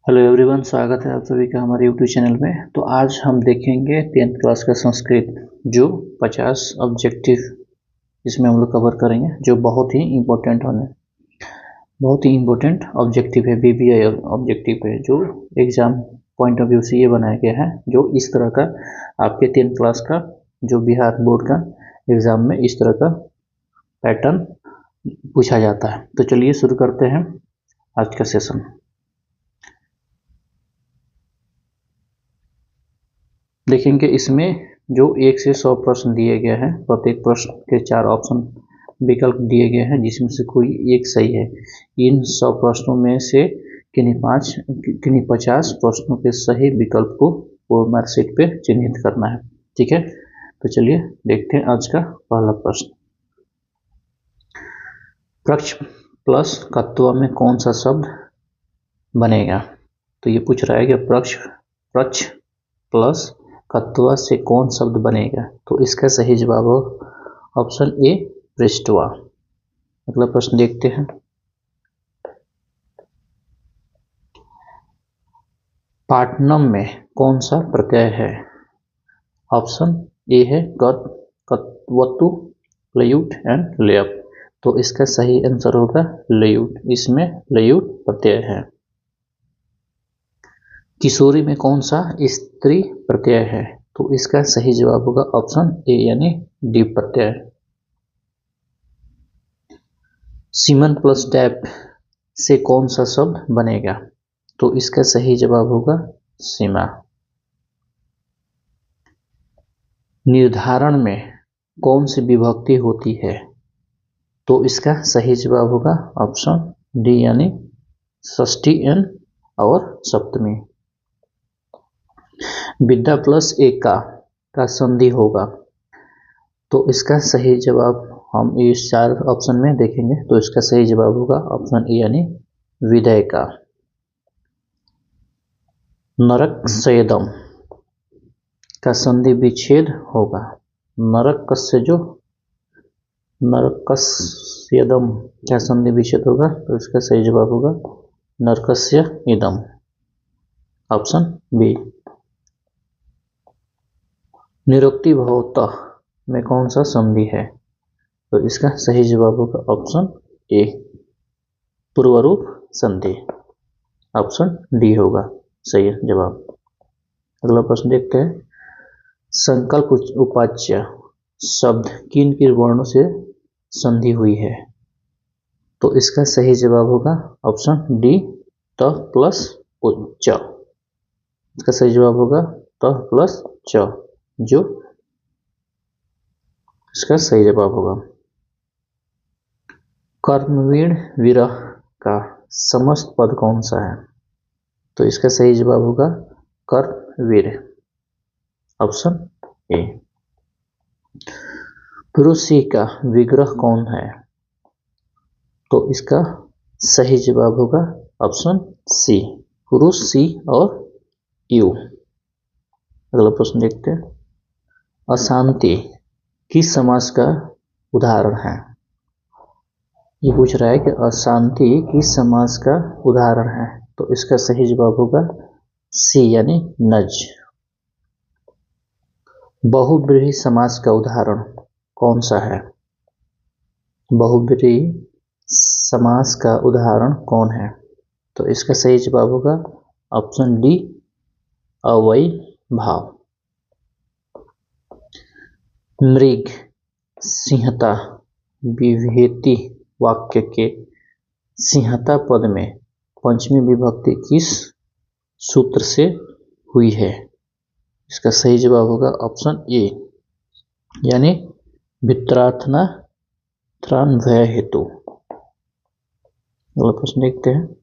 Hello everyone, स्वागत है आप सभी का हमारे यूट्यूब चैनल में। तो आज हम देखेंगे 10th क्लास का संस्कृत, जो 50 ऑब्जेक्टिव इसमें हम लोग कवर करेंगे, जो बहुत ही इम्पोर्टेंट ऑब्जेक्टिव है। बीबीआई ऑब्जेक्टिव है, जो एग्जाम पॉइंट ऑफ व्यू से ये बनाया गया है, जो इस तरह का आपके 10th क्लास का जो बिहार बोर्ड का एग्जाम में इस तरह का पैटर्न पूछा जाता है। तो चलिए शुरू करते हैं आज का सेशन। देखेंगे इसमें जो 1 से 100 प्रश्न दिए गए हैं, प्रत्येक प्रश्न के 4 ऑप्शन विकल्प दिए गए हैं, जिसमें से कोई एक सही है। इन 100 प्रश्नों में से किन्हीं 50 प्रश्नों के सही विकल्प को मार्कशीट पे चिन्हित करना है। ठीक है, तो चलिए देखते हैं आज का पहला प्रश्न। प्रक्ष प्लस कत्वा में कौन सा शब्द बनेगा? तो ये पूछ रहा है कि प्रक्ष प्लस कत्वा से कौन शब्द बनेगा? तो इसका सही जवाब हो ऑप्शन ए, पृष्ठवा। अगला प्रश्न देखते हैं। पाटनम में कौन सा प्रत्यय है? ऑप्शन ए है कत्वतु, लयुट एंड लयप। तो इसका सही आंसर होगा लयुट। इसमें लयुट प्रत्यय है। किशोरी में कौन सा स्त्री प्रत्यय है? तो इसका सही जवाब होगा ऑप्शन ए, यानी डी प्रत्यय। सीमन प्लस डैप से कौन सा शब्द बनेगा? तो इसका सही जवाब होगा सीमा। निर्धारण में कौन सी विभक्ति होती है? तो इसका सही जवाब होगा ऑप्शन डी, यानी षष्ठी एन और सप्तमी। विद्या प्लस एका का संधि होगा। तो इसका सही जवाब हम इस 4 ऑप्शन में देखेंगे। तो इसका सही जवाब होगा ऑप्शन ए, यानी विधेय का। नरक सयदम का संधि विच्छेद होगा। नरकस्यदम का संधि विच्छेद होगा। तो इसका सही जवाब होगा नरकस्य इदम, ऑप्शन बी। निरुक्ति भवतः में कौन सा संधि है? तो इसका सही जवाब होगा ऑप्शन ए, पूर्वरूप संधि, ऑप्शन डी होगा सही जवाब। अगला प्रश्न देखते हैं। संकल्प उपाच्य शब्द किन किन वर्णों से संधि हुई है? तो इसका सही जवाब होगा ऑप्शन डी, त प्लस च। इसका सही जवाब होगा त प्लस च, जो इसका सही जवाब होगा। कर्मवीण विरह का समस्त पद कौन सा है? तो इसका सही जवाब होगा कर्मवीर, ऑप्शन ए। पुरुषी का विग्रह कौन है? तो इसका सही जवाब होगा ऑप्शन सी, पुरुष सी और यू। अगला प्रश्न देखते हैं। अशांति किस समास का उदाहरण है? ये पूछ रहा है कि अशांति किस समास का उदाहरण है? तो इसका सही जवाब होगा सी, यानी नज। बहुब्रीहि समास का उदाहरण कौन सा है? बहुब्रीहि समास का उदाहरण कौन है? तो इसका सही जवाब होगा ऑप्शन डी, अवयवी भाव। मृग सिंहता विभेति वाक्य के सिंहता पद में पंचमी विभक्ति किस सूत्र से हुई है? इसका सही जवाब होगा ऑप्शन ए, यानी वित्रार्थना त्रान्वय हेतु। अगला प्रश्न देखते हैं।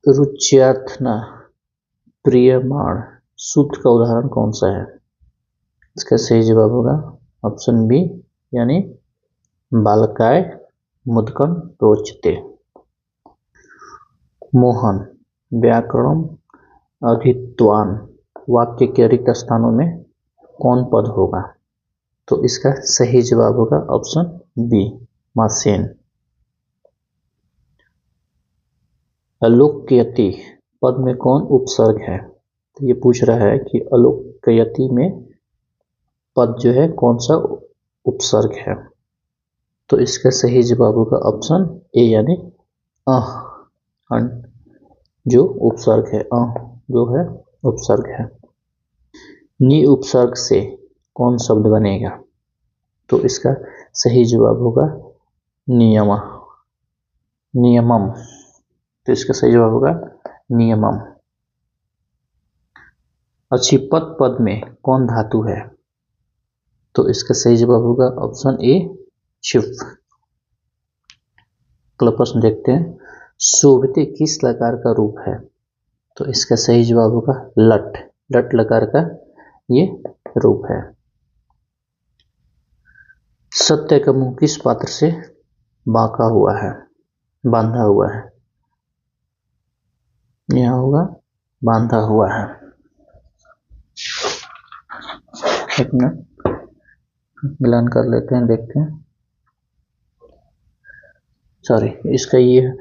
रुच्यार्थना प्रियमाण सूत्र का उदाहरण कौन सा है? इसका सही जवाब होगा ऑप्शन बी, यानी बालकाय मुदकन रोचते। मोहन व्याकरण अधित्वान वाक्य के रिक्त स्थानों में कौन पद होगा? तो इसका सही जवाब होगा ऑप्शन बी, मासेन। अलोक्यति पद में कौन उपसर्ग है? तो ये पूछ रहा है कि अलोक्यति में पद जो है कौन सा उपसर्ग है। तो इसका सही जवाब होगा ऑप्शन ए यानी अह, जो उपसर्ग है, जो है उपसर्ग है। नि उपसर्ग से कौन शब्द बनेगा? तो इसका सही जवाब होगा नियम, नियमम। तो इसका सही जवाब होगा नियमम। अक्षिपत पद में कौन धातु है? तो इसका सही जवाब होगा ऑप्शन ए क्षिप। अगला प्रश्न देखते हैं, शोभिते किस लकार का रूप है? तो इसका सही जवाब होगा लट, लट लकार का ये रूप है। सत्य का मुंह किस पात्र से बांका हुआ है, बांधा हुआ है? यह होगा बांधा हुआ है। एक मिनट मिलान कर लेते हैं, देखते हैं। सॉरी, इसका ये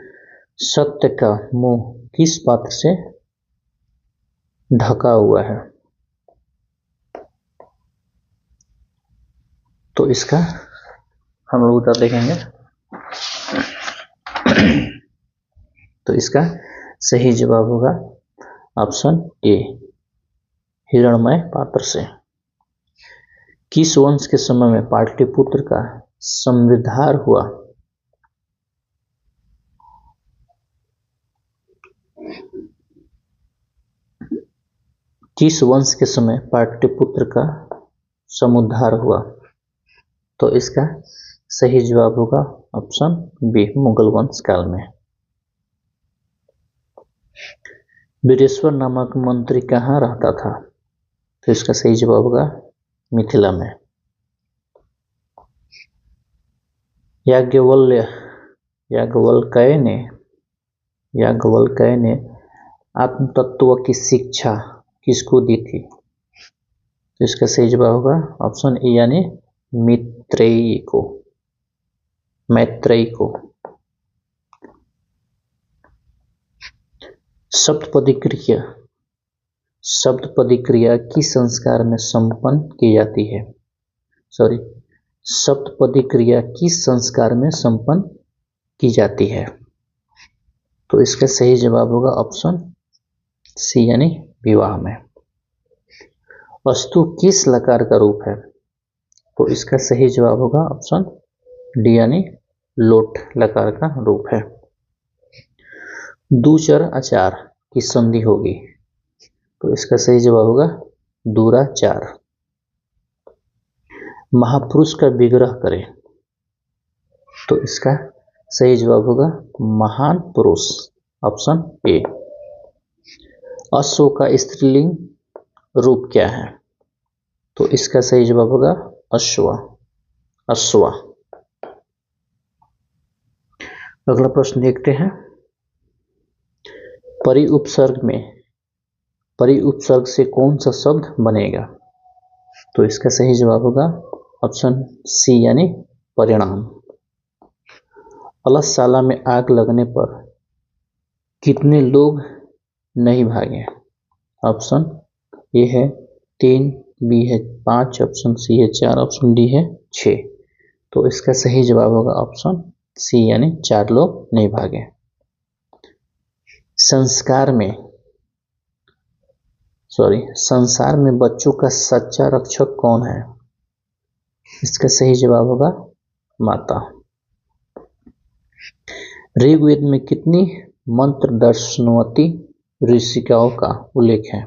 सत्य का मुंह किस पात्र से ढका हुआ है? तो इसका हम लोग उत्तर देखेंगे। तो इसका सही जवाब होगा ऑप्शन ए हिरण्मय पात्र से। किस वंश के समय में पाटलिपुत्र का संविर्धार हुआ? किस वंश के समय पाटलिपुत्र का समुद्धार हुआ? तो इसका सही जवाब होगा ऑप्शन बी मुगल वंश काल में। वीरेश्वर नामक मंत्री कहाँ रहता था? तो इसका सही जवाब होगा मिथिला में। याज्ञवल्क्य ने आत्म तत्व की शिक्षा किसको दी थी? तो इसका सही जवाब होगा ऑप्शन ए यानी मैत्रेयी को, मैत्रेयी को। सप्तपदी क्रिया किस संस्कार में संपन्न की जाती है? सॉरी, सप्तपदी क्रिया किस संस्कार में संपन्न की जाती है? तो इसका सही जवाब होगा ऑप्शन सी यानी विवाह में। वस्तु किस लकार का रूप है? तो इसका सही जवाब होगा ऑप्शन डी यानी लोट लकार का रूप है। दूचर आचार की संधि होगी? तो इसका सही जवाब होगा दूराचार। महापुरुष का विग्रह करें? तो इसका सही जवाब होगा महान पुरुष, ऑप्शन ए। अश्व का स्त्रीलिंग रूप क्या है? तो इसका सही जवाब होगा अश्व, अश्वा। अगला प्रश्न देखते हैं, परि उपसर्ग से कौन सा शब्द बनेगा? तो इसका सही जवाब होगा ऑप्शन सी यानी परिणाम। अलसशाला में आग लगने पर कितने लोग नहीं भागे? ऑप्शन ए है 3, बी है 5, ऑप्शन सी है 4, ऑप्शन डी है 6। तो इसका सही जवाब होगा ऑप्शन सी यानी 4 लोग नहीं भागे। संसार में बच्चों का सच्चा रक्षक कौन है? इसका सही जवाब होगा माता। ऋग्वेद में कितनी मंत्र दर्शनवती ऋषिकाओं का उल्लेख है?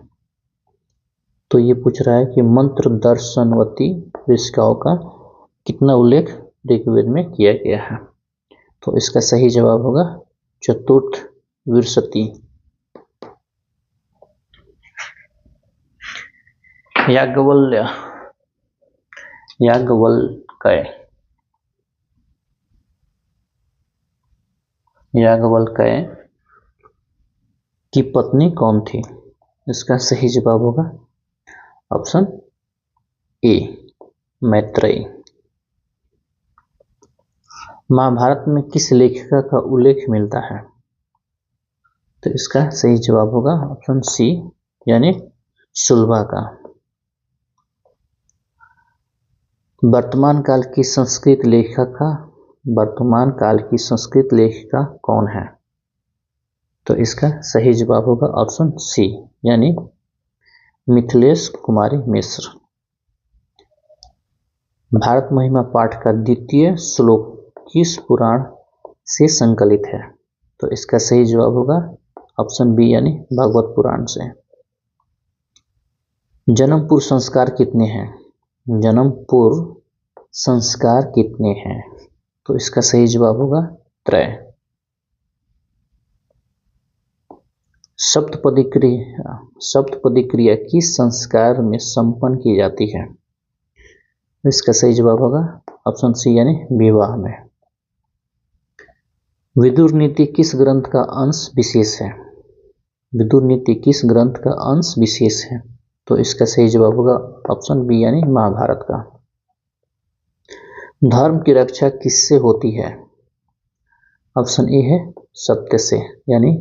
तो ये पूछ रहा है कि मंत्र दर्शनवती ऋषिकाओं का कितना उल्लेख ऋग्वेद में किया गया है? तो इसका सही जवाब होगा चतुर्थ विंशति। याज्ञवल्क्य की पत्नी कौन थी? इसका सही जवाब होगा ऑप्शन ए मैत्रेयी। महाभारत में किस लेखिका का उल्लेख मिलता है? तो इसका सही जवाब होगा ऑप्शन सी यानी सुलभा का। वर्तमान काल की संस्कृत लेखिका कौन है? तो इसका सही जवाब होगा ऑप्शन सी यानी मिथिलेश कुमारी मिश्र। भारत महिमा पाठ का द्वितीय श्लोक किस पुराण से संकलित है? तो इसका सही जवाब होगा ऑप्शन बी यानी भागवत पुराण से। जन्म पूर्व संस्कार कितने हैं? जन्म पूर्व संस्कार कितने हैं? तो इसका सही जवाब होगा 3। सप्तपदी क्रिया किस संस्कार में संपन्न की जाती है? इसका सही जवाब होगा ऑप्शन सी यानी विवाह में। विदुर नीति किस ग्रंथ का अंश विशेष है? विदुर नीति किस ग्रंथ का अंश विशेष है? तो इसका सही जवाब होगा ऑप्शन बी यानी महाभारत का। धर्म की रक्षा किससे होती है? ऑप्शन ए है सत्य से, यानी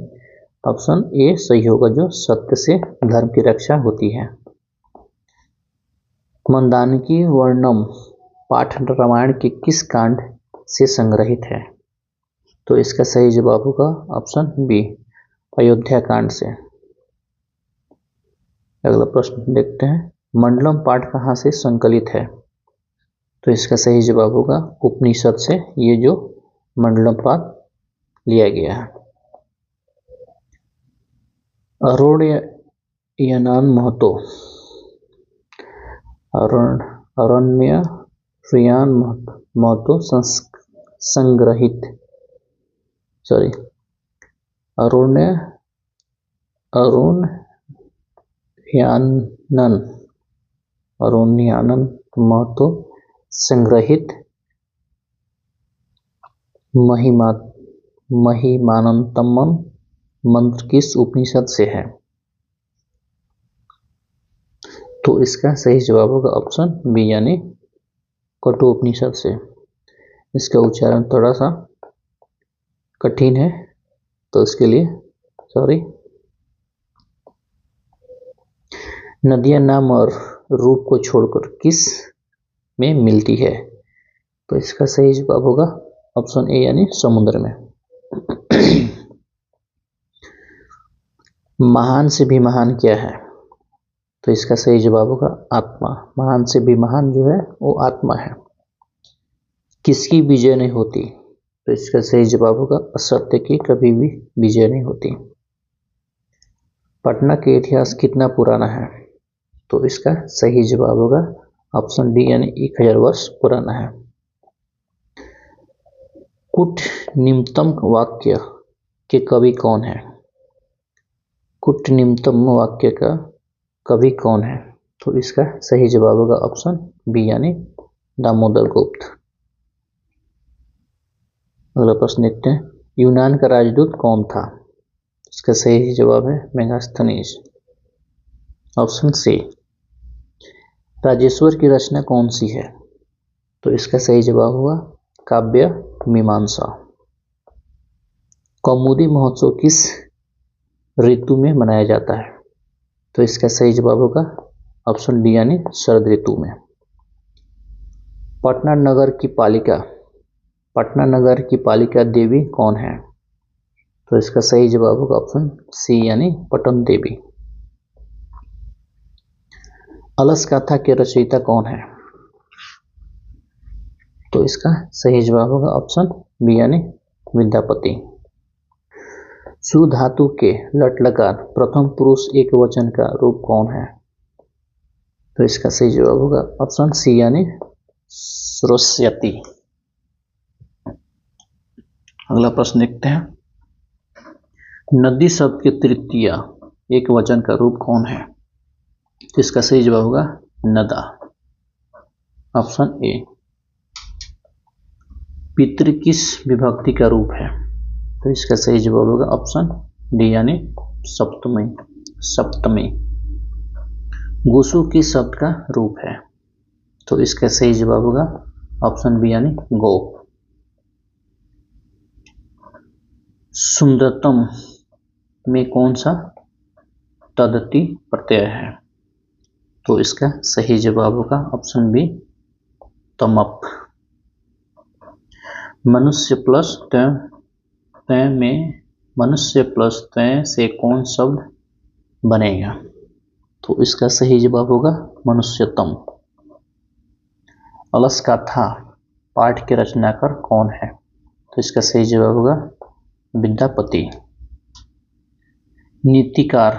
ऑप्शन ए सही होगा जो सत्य से धर्म की रक्षा होती है। मंदाकिनी वर्णम पाठ रामायण के किस कांड से संग्रहित है? तो इसका सही जवाब होगा ऑप्शन बी अयोध्या कांड से। अगला प्रश्न देखते हैं, मंडलम पाठ कहाँ से संकलित है? तो इसका सही जवाब होगा उपनिषद से ये जो मंडलम पाठ लिया गया है। अरण्ययान महतो संग्रहित अरुणयानन महतो संग्रहित महिमानंतम मंत्र किस उपनिषद से है? तो इसका सही जवाब होगा ऑप्शन बी यानी कठोपनिषद से। इसका उच्चारण थोड़ा सा कठिन है तो इसके लिए सॉरी। नदियां नाम और रूप को छोड़कर किस में मिलती है? तो इसका सही जवाब होगा ऑप्शन ए यानी समुद्र में। महान से भी महान क्या है? तो इसका सही जवाब होगा आत्मा। महान से भी महान जो है वो आत्मा है। किसकी विजय नहीं होती? तो इसका सही जवाब होगा असत्य की कभी भी विजय नहीं होती। पटना का इतिहास कितना पुराना है? तो इसका सही जवाब होगा ऑप्शन डी यानी 1000 वर्ष पुराना है। कूटनिम्नतम वाक्य के कवि कौन है? कूटनिम्नतम वाक्य का कवि कौन है? तो इसका सही जवाब होगा ऑप्शन बी यानी दामोदर गुप्त। अगला प्रश्न देखते हैं, यूनान का राजदूत कौन था? इसका सही जवाब है मेगास्थनीज, ऑप्शन सी। राजेश्वर की रचना कौन सी है? तो इसका सही जवाब होगा काव्य मीमांसा। कौमुदी महोत्सव किस ऋतु में मनाया जाता है? तो इसका सही जवाब होगा ऑप्शन डी यानी शरद ऋतु में। पटना नगर की पालिका देवी कौन है? तो इसका सही जवाब होगा ऑप्शन सी यानी पटन देवी। अलस गाथा के रचयिता कौन है? तो इसका सही जवाब होगा ऑप्शन बी यानी विद्यापति। सु धातु के लट लकार प्रथम पुरुष एकवचन का रूप कौन है? तो इसका सही जवाब होगा ऑप्शन सी यानी श्रोष्यति। अगला प्रश्न देखते हैं, नदी शब्द के तृतीय एकवचन का रूप कौन है? तो इसका सही जवाब होगा नदा, ऑप्शन ए। पितृ किस विभक्ति का रूप है? तो इसका सही जवाब होगा ऑप्शन डी यानी सप्तमी। गुसु किस शब्द का रूप है? तो इसका सही जवाब होगा ऑप्शन बी यानी गोप। सुंदरतम में कौन सा तद्धित प्रत्यय है? तो इसका सही जवाब होगा ऑप्शन बी तमप। मनुष्य प्लस त्वं में मनुष्य प्लस त्वं से कौन शब्द बनेगा? तो इसका सही जवाब होगा मनुष्यतम। अलस कथा पाठ के रचनाकार कौन है? तो इसका सही जवाब होगा विद्यापति। नीतिकार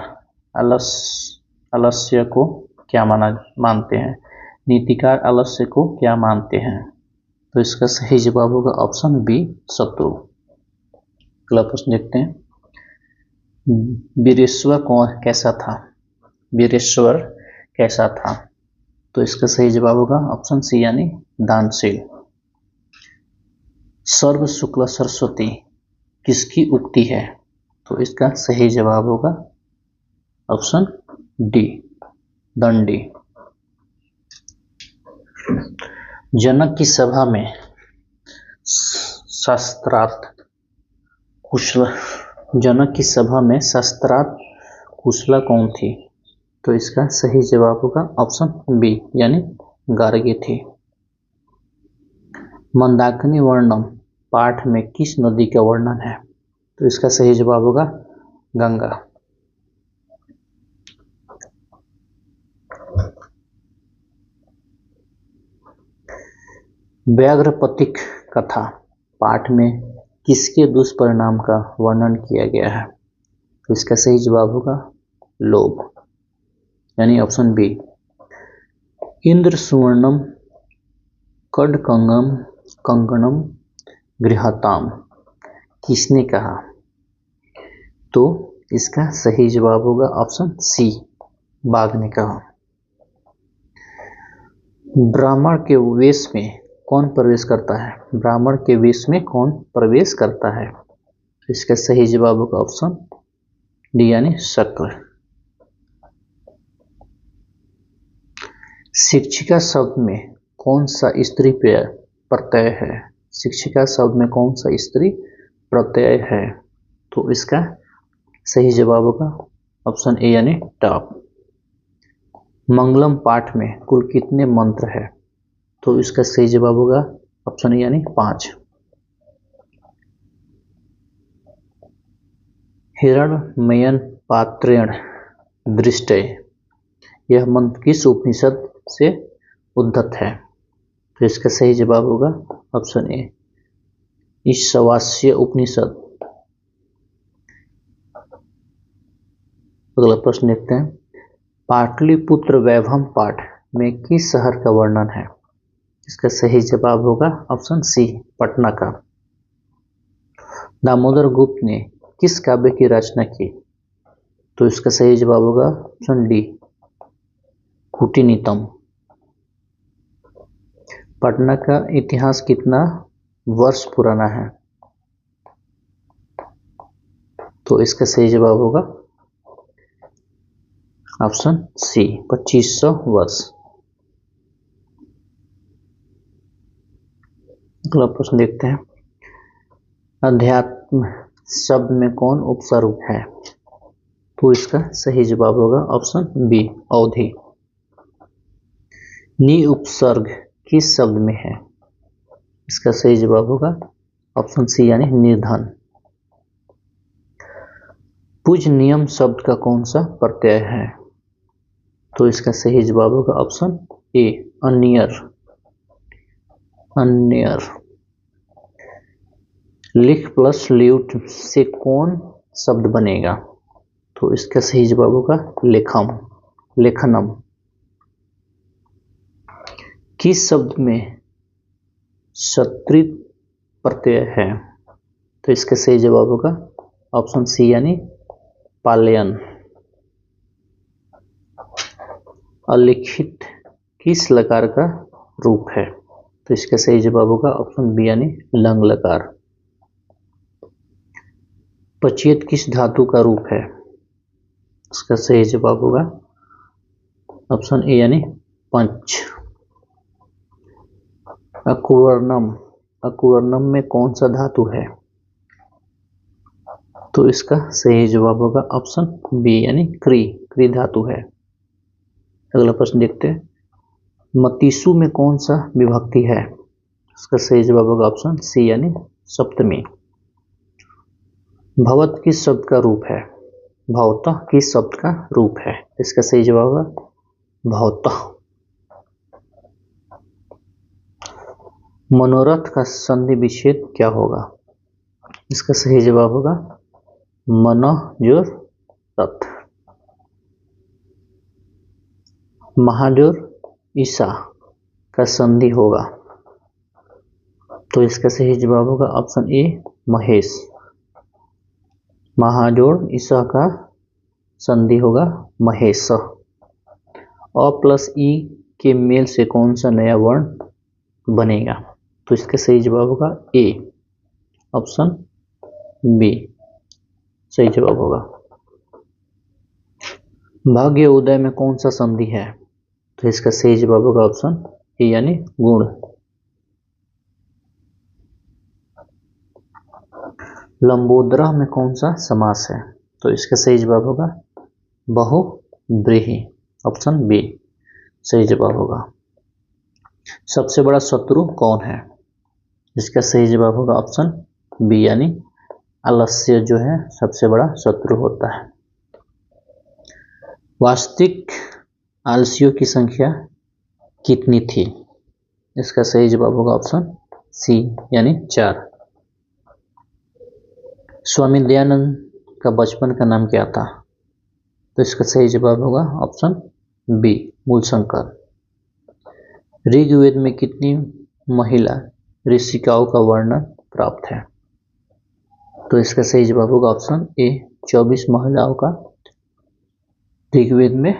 आलस्य को क्या मानते हैं? नीतिकार आलस्य को क्या मानते हैं? तो इसका सही जवाब होगा ऑप्शन बी शत्रु। अगला प्रश्न देखते हैं। वीरेश्वर कैसा था? वीरेश्वर कैसा था? तो इसका सही जवाब होगा ऑप्शन सी यानी दानशील। सर्व शुक्ल सरस्वती किसकी उक्ति है? तो इसका सही जवाब होगा ऑप्शन डी दंडी। जनक की सभा में शस्त्रार्थ कुशला कौन थी? तो इसका सही जवाब होगा ऑप्शन बी यानी गार्गी थी। मंदाकिनी वर्णम पाठ में किस नदी का वर्णन है? तो इसका सही जवाब होगा गंगा। व्याघ्रपतिक कथा पाठ में किसके दुष्परिणाम का वर्णन किया गया है? तो इसका सही जवाब होगा लोभ यानी ऑप्शन बी। इंद्र सुवर्णम कडकंगम कंगनम गृहताम किसने कहा? तो इसका सही जवाब होगा ऑप्शन सी बाघ ने कहा। ब्राह्मण के वेश में कौन प्रवेश करता है? ब्राह्मण के वेश में कौन प्रवेश करता है? इसका सही जवाब होगा ऑप्शन डी यानी शक्र। शिक्षिका शब्द में कौन सा स्त्री प्रत्यय है? शिक्षिका शब्द में कौन सा स्त्री प्रत्यय है? तो इसका सही जवाब होगा ऑप्शन ए यानी टॉप। मंगलम पाठ में कुल कितने मंत्र है? तो इसका सही जवाब होगा ऑप्शन ए यानी 5। हिरण्मयन पात्रेण दृष्टय यह मंत्र किस उपनिषद से उद्धत है? तो इसका सही जवाब होगा ऑप्शन ए ईशावास्य उपनिषद। अगला प्रश्न देखते हैं। पाटलिपुत्र वैभव पाठ में किस शहर का वर्णन है? इसका सही जवाब होगा ऑप्शन सी पटना का। दामोदर गुप्त ने किस काव्य की रचना की? तो इसका सही जवाब होगा ऑप्शन डी कुटिनीतम। पटना का इतिहास कितना वर्ष पुराना है? तो इसका सही जवाब होगा ऑप्शन सी 2500 वर्ष। अगला प्रश्न देखते हैं। अध्यात्म शब्द में कौन उपसर्ग है? तो इसका सही जवाब होगा ऑप्शन बी अवधि। नि उपसर्ग किस शब्द में है? इसका सही जवाब होगा ऑप्शन सी यानी निर्धन। पूज नियम शब्द का कौन सा प्रत्यय है? तो इसका सही जवाब होगा ऑप्शन ए अन्यर। लिख प्लस ल्यूट से कौन शब्द बनेगा? तो इसका सही जवाब होगा लेखनम। किस शब्द में सत्रित प्रत्यय है? तो इसका सही जवाब होगा ऑप्शन सी यानी पालयन। अलिखित किस लकार का रूप है? तो इसका सही जवाब होगा ऑप्शन बी यानी लंग लकार। पचेत किस धातु का रूप है? इसका सही जवाब होगा ऑप्शन ए यानी पंच। अकुवर्णम में कौन सा धातु है? तो इसका सही जवाब होगा ऑप्शन बी यानी क्री, क्री धातु है। अगला प्रश्न देखते हैं, मतीसु में कौन सा विभक्ति है? इसका सही जवाब होगा ऑप्शन सी यानी सप्तमी। भवत किस शब्द का रूप है? भवतः किस शब्द का रूप है? इसका सही जवाब होगा भवतः। मनोरथ का संधि विच्छेद क्या होगा? इसका सही जवाब होगा मनोजोर रथ। महाजोर ईसा का संधि होगा, तो इसका सही जवाब होगा ऑप्शन ए महेश। महाजोड़ ईसा का संधि होगा महेश। अ प्लस ई के मेल से कौन सा नया वर्ण बनेगा? तो इसका सही जवाब होगा ए ऑप्शन बी सही जवाब होगा। भाग्य उदय में कौन सा संधि है? तो इसका सही जवाब होगा ऑप्शन ए यानी गुण। लंबोदरा में कौन सा समास है? तो इसका सही जवाब होगा बहुव्रीहि ऑप्शन बी सही जवाब होगा। सबसे बड़ा शत्रु कौन है? इसका सही जवाब होगा ऑप्शन बी यानी आलस्य जो है सबसे बड़ा शत्रु होता है। वास्तविक आलसियों की संख्या कितनी थी? इसका सही जवाब होगा ऑप्शन सी यानी 4। स्वामी दयानंद का बचपन का नाम क्या था? तो इसका सही जवाब होगा ऑप्शन बी मूलशंकर। ऋग्वेद में कितनी महिला ऋषिकाओं का वर्णन प्राप्त है? तो इसका सही जवाब होगा ऑप्शन ए 24 महिलाओं का ऋग्वेद में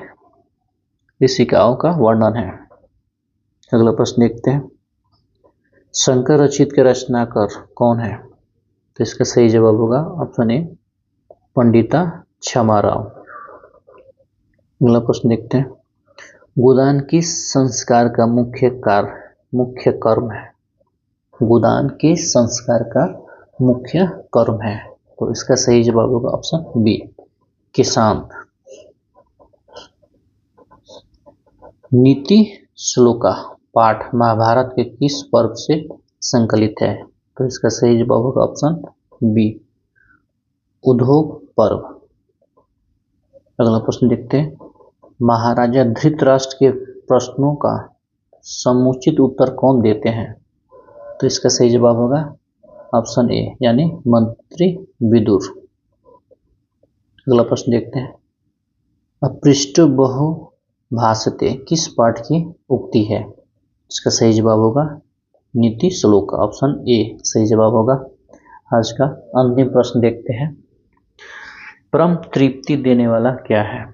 ऋषिकाओं का वर्णन है। अगला प्रश्न देखते हैं, शंकर रचित के रचनाकार कौन है? तो इसका सही जवाब होगा ऑप्शन ए पंडिता क्षमाराव। अगला प्रश्न देखते हैं, गोदान किस संस्कार का मुख्य कर्म है? गोदान किस संस्कार का मुख्य कर्म है? तो इसका सही जवाब होगा ऑप्शन बी किशांत। नीति श्लोका पाठ महाभारत के किस पर्व से संकलित है? तो इसका सही जवाब होगा ऑप्शन बी उद्योग पर्व। अगला प्रश्न देखते हैं, महाराजा धृतराष्ट्र के प्रश्नों का समुचित उत्तर कौन देते हैं? तो इसका सही जवाब होगा ऑप्शन ए यानी मंत्री विदुर। अगला प्रश्न देखते हैं, अपृष्टो बहु भाषते किस पाठ की उक्ति है? इसका सही जवाब होगा नीति श्लोक ऑप्शन ए सही जवाब होगा। आज का अंतिम प्रश्न देखते हैं, परम तृप्ति देने वाला क्या है?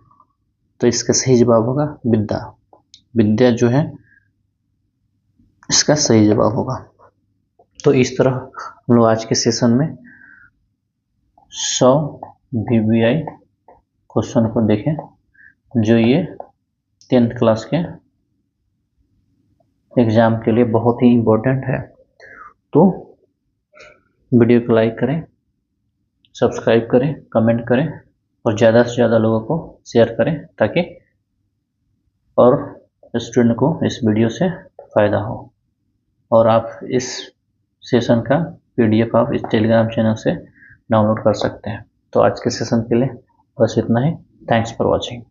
तो इसका सही जवाब होगा विद्या। विद्या जो है इसका सही जवाब होगा। तो इस तरह हम लोग आज के सेशन में 100 VBI क्वेश्चन को देखें जो ये 10th क्लास के एग्जाम के लिए बहुत ही इम्पोर्टेंट है। तो वीडियो को लाइक करें, सब्सक्राइब करें, कमेंट करें और ज़्यादा से ज़्यादा लोगों को शेयर करें ताकि और स्टूडेंट को इस वीडियो से फ़ायदा हो। और आप इस सेशन का PDF आप इस टेलीग्राम चैनल से डाउनलोड कर सकते हैं। तो आज के सेशन के लिए बस इतना ही। Thanks for watching.